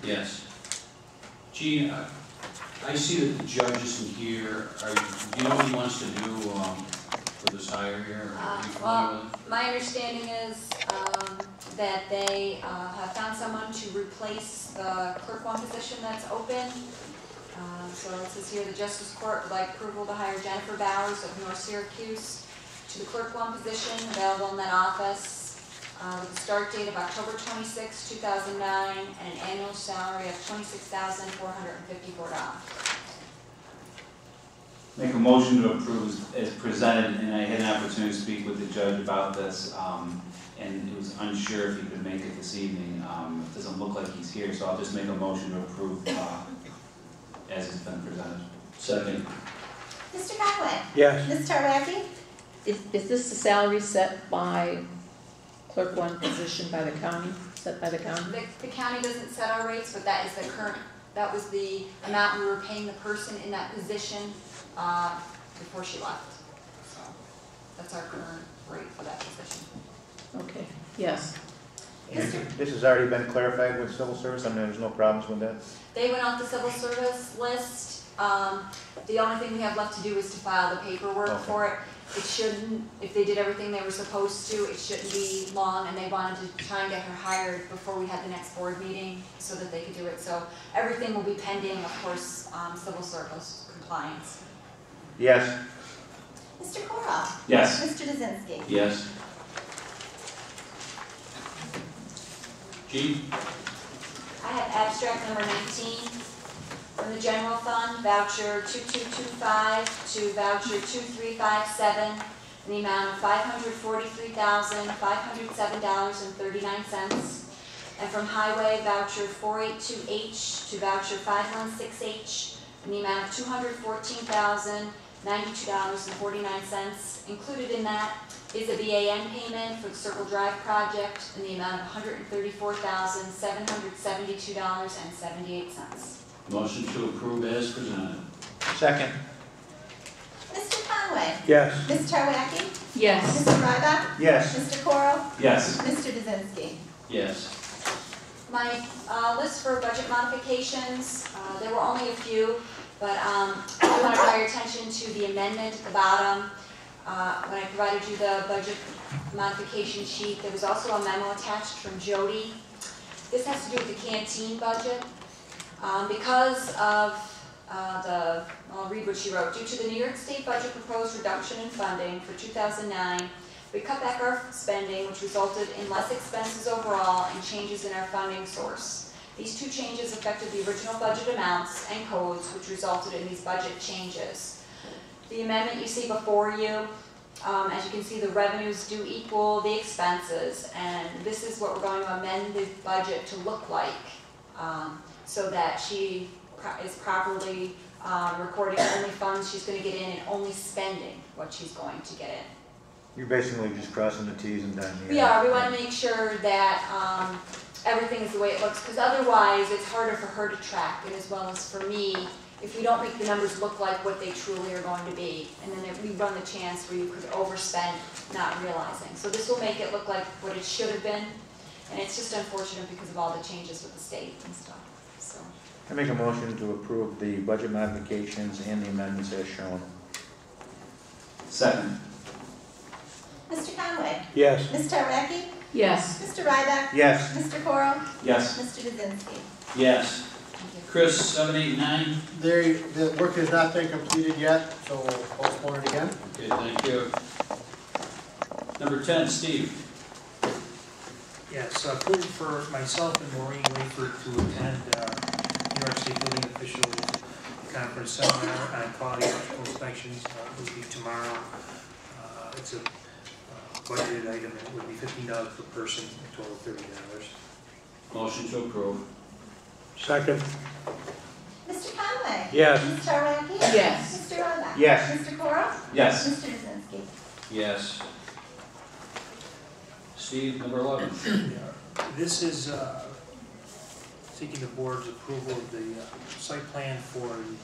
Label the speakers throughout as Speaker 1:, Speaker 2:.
Speaker 1: Yes. Gene, I see that the judge isn't here. Do you know what he wants to do for this hire here?
Speaker 2: Well, my understanding is that they have found someone to replace the clerk one position that's open. So it says here the Justice Court would like approval to hire Jennifer Bowers of North Syracuse to the clerk one position available in that office with a start date of October 26, 2009 and an annual salary of $26,454.
Speaker 3: Make a motion to approve as presented, and I had an opportunity to speak with the judge about this, and it was unsure if he could make it this evening. It doesn't look like he's here, so I'll just make a motion to approve as it's been presented.
Speaker 1: Second.
Speaker 4: Mr. Conway?
Speaker 5: Yes.
Speaker 4: Ms. Tarwacki?
Speaker 6: Is this the salary set by clerk one position by the county, set by the county?
Speaker 2: The county doesn't set our rates, but that is the current, that was the amount we were paying the person in that position before she left. So that's our current rate for that position.
Speaker 6: Okay, yes.
Speaker 5: This has already been clarified with civil service, I mean, there's no problems with that?
Speaker 2: They went off the civil service list. The only thing we have left to do is to file the paperwork for it. It shouldn't, if they did everything they were supposed to, it shouldn't be long, and they wanted to try and get her hired before we had the next board meeting so that they could do it. So everything will be pending, of course, civil service compliance.
Speaker 5: Yes.
Speaker 4: Mr. Corral?
Speaker 3: Yes.
Speaker 4: Mr. Dzinski?
Speaker 1: Yes. Gene?
Speaker 2: I have abstract number 19 from the general fund, voucher 2225 to voucher 2357 in the amount of $543,507.39, and from highway voucher 482H to voucher 516H in the amount of $214,092.49. Included in that is a VAN payment for the Circle Drive project in the amount of $134,772.78.
Speaker 1: Motion to approve as presented.
Speaker 5: Second.
Speaker 4: Mr. Conway?
Speaker 5: Yes.
Speaker 4: Ms. Tarwacki?
Speaker 6: Yes.
Speaker 4: Mr. Ryback?
Speaker 5: Yes.
Speaker 4: Mr. Corral?
Speaker 3: Yes.
Speaker 4: Mr. Dzinski?
Speaker 1: Yes.
Speaker 2: My list for budget modifications, there were only a few, but I want to draw your attention to the amendment at the bottom. When I provided you the budget modification sheet, there was also a memo attached from Jody. This has to do with the canteen budget. Because of I'll read what she wrote. Due to the New York State budget proposed reduction in funding for 2009, we cut back our spending, which resulted in less expenses overall and changes in our funding source. These two changes affected the original budget amounts and codes, which resulted in these budget changes. The amendment you see before you, as you can see, the revenues do equal the expenses, and this is what we're going to amend the budget to look like, so that she is properly recording only funds she's going to get in and only spending what she's going to get in.
Speaker 5: You're basically just crossing the T's and dotting the I's.
Speaker 2: We are. We want to make sure that everything is the way it looks, because otherwise it's harder for her to track, and as well as for me, if we don't make the numbers look like what they truly are going to be, and then we run the chance where you could overspend not realizing. So this will make it look like what it should have been, and it's just unfortunate because of all the changes with the state and stuff. So
Speaker 5: I make a motion to approve the budget modifications and the amendments as shown.
Speaker 3: Second.
Speaker 4: Mr. Conway?
Speaker 5: Yes.
Speaker 4: Ms. Tarwacki?
Speaker 6: Yes.
Speaker 4: Mr. Ryback?
Speaker 5: Yes.
Speaker 4: Mr. Corral?
Speaker 3: Yes.
Speaker 4: Mr. Dzinski?
Speaker 1: Yes. Chris, 7, 8, 9.
Speaker 7: The work has not been completed yet, so we'll postpone it again.
Speaker 1: Okay, thank you. Number 10, Steve.
Speaker 8: Yes, approval for myself and Maureen Rayford to attend New York State Building Officials Conference Seminar on Quality Electrical Inspections. It will be tomorrow. It's a budgeted item, and it would be $15 per person, a total of $30.
Speaker 1: Motion to approve.
Speaker 5: Second.
Speaker 4: Mr. Conway?
Speaker 5: Yes.
Speaker 4: Ms. Tarwacki?
Speaker 6: Yes.
Speaker 4: Mr. Ryback?
Speaker 5: Yes.
Speaker 4: Mr. Corral?
Speaker 3: Yes.
Speaker 4: Mr. Dzinski?
Speaker 1: Yes. Steve, number 11.
Speaker 8: This is seeking the board's approval of the site plan for the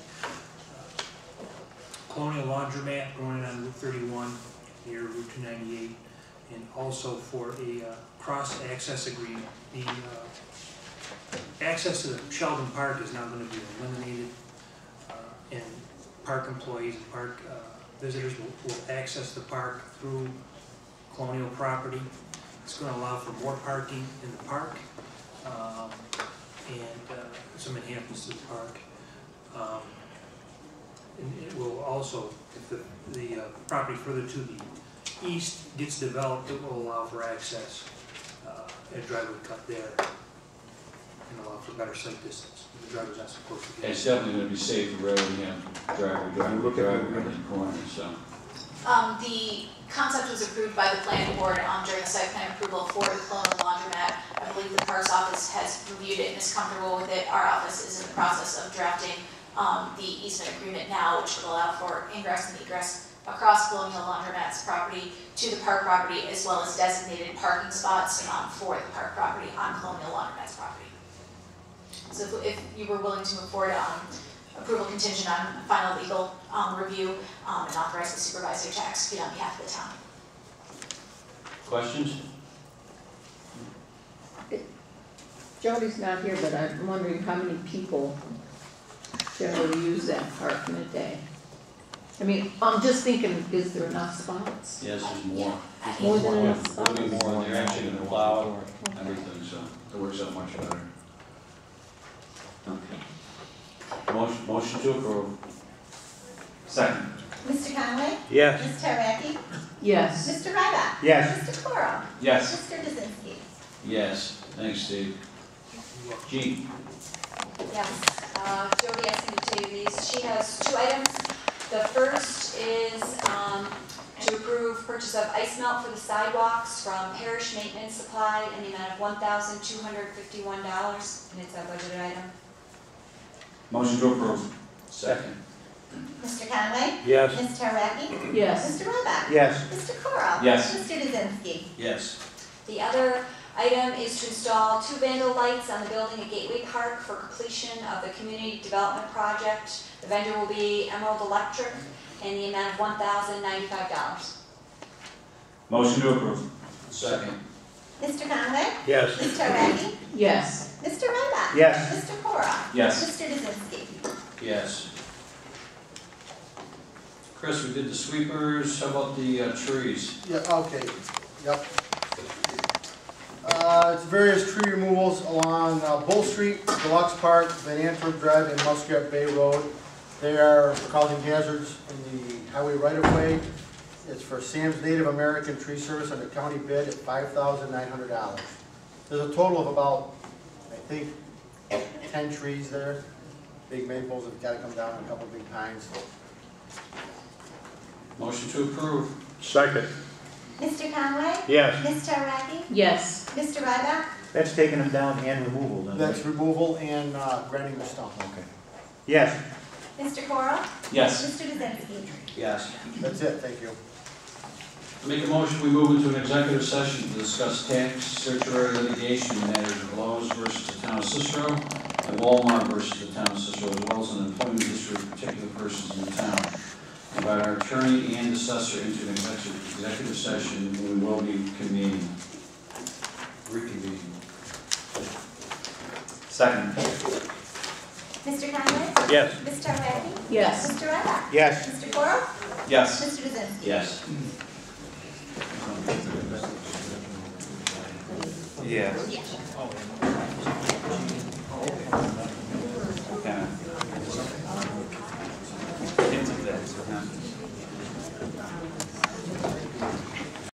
Speaker 8: Colonial Laundromat going on Route 31 near Route 298, and also for a cross-access agreement. The access to the Sheldon Park is now going to be eliminated, and park employees and park visitors will access the park through Colonial property. It's going to allow for more parking in the park, and some enhancements to the park. And it will also, if the property further to the east gets developed, it will allow for access, a driveway cut there, and allow for better sight distance. The driver's not supposed to get.
Speaker 1: It's definitely gonna be safer rather than have driveway in the corner, so.
Speaker 9: The concept was approved by the planning board during the site plan approval for the Colonial Laundromat. I believe the Parks office has reviewed it and is comfortable with it. Our office is in the process of drafting the easement agreement now, which would allow for ingress and egress across Colonial Laundromat's property to the park property, as well as designated parking spots for the park property on Colonial Laundromat's property. So if you were willing to move forward, approval contingent on final legal review, and authorize the supervisor to execute on behalf of the town.
Speaker 1: Questions?
Speaker 6: Jody's not here, but I'm wondering how many people generally use that park in a day? I mean, I'm just thinking, is there enough spots?
Speaker 1: Yes, there's more.
Speaker 6: More than enough
Speaker 1: There'll be
Speaker 6: spots?
Speaker 1: more, they're actually gonna plow everything, so it works out much better.
Speaker 6: Okay.
Speaker 1: Motion to approve.
Speaker 3: Second.
Speaker 4: Mr. Conway?
Speaker 5: Yes.
Speaker 4: Ms. Terriaki?
Speaker 6: Yes.
Speaker 4: Mr. Ryback?
Speaker 5: Yes.
Speaker 4: Mr. Coro?
Speaker 3: Yes.
Speaker 4: Mr. Kaczynski?
Speaker 1: Yes, thanks, Steve. Jean?
Speaker 2: Yes, Jody asked me to tell you these. She has two items. The first is to approve purchase of ice melt for the sidewalks from Parish Maintenance Supply in the amount of $1,251, and it's a budgeted item.
Speaker 3: Motion to approve.
Speaker 1: Second.
Speaker 4: Mr. Conway?
Speaker 5: Yes.
Speaker 4: Ms. Terriaki?
Speaker 6: Yes.
Speaker 4: Mr. Ryback?
Speaker 5: Yes.
Speaker 4: Mr. Coro?
Speaker 3: Yes.
Speaker 4: Mr. Kaczynski?
Speaker 1: Yes.
Speaker 2: The other item is to install 2 vandal lights on the building at Gateway Park for completion of the community development project. The vendor will be Emerald Electric in the amount of $1,095.
Speaker 3: Motion to approve.
Speaker 1: Second.
Speaker 4: Mr. Conway?
Speaker 5: Yes.
Speaker 4: Ms. Terriaki?
Speaker 6: Yes.
Speaker 4: Mr. Ryback?
Speaker 5: Yes.
Speaker 4: Mr. Coro?
Speaker 3: Yes.
Speaker 4: Mr. Kaczynski?
Speaker 1: Yes. Chris, we did the sweepers, how about the trees?
Speaker 7: Yeah, okay, yep. It's various tree removals along Bull Street, Deluxe Park, Van Antwerp Drive, and Muskrat Bay Road. They are causing hazards in the highway right-of-way. It's for Sam's Native American Tree Service under county bid at $5,900. There's a total of about, I think, 10 trees there. Big maples have got to come down, and a couple big pines.
Speaker 1: Motion to approve.
Speaker 5: Second.
Speaker 4: Mr. Conway?
Speaker 5: Yes.
Speaker 4: Ms. Terriaki?
Speaker 6: Yes.
Speaker 4: Mr. Ryback?
Speaker 5: That's taking them down and removal, then?
Speaker 7: That's removal and grinding the stump.
Speaker 5: Okay. Yes.
Speaker 4: Mr. Coro?
Speaker 3: Yes.
Speaker 4: Mr. Kaczynski?
Speaker 1: Yes.
Speaker 7: That's it, thank you.
Speaker 1: Make a motion, we move into an executive session to discuss tax certiorari litigation matters of Lowe's versus the town of Cicero and Walmart versus the town of Cicero, as well as an employment history of particular persons in the town. Invite our attorney and assessor into an executive session, and we will be reconvening.
Speaker 3: Second.
Speaker 4: Mr. Conway?
Speaker 5: Yes.
Speaker 4: Ms. Terriaki?
Speaker 6: Yes.
Speaker 4: Mr. Ryback?
Speaker 5: Yes.
Speaker 4: Mr. Coro?
Speaker 3: Yes.
Speaker 4: Mr. Kaczynski?
Speaker 1: Yes.
Speaker 3: Yeah. Okay. Into this, huh?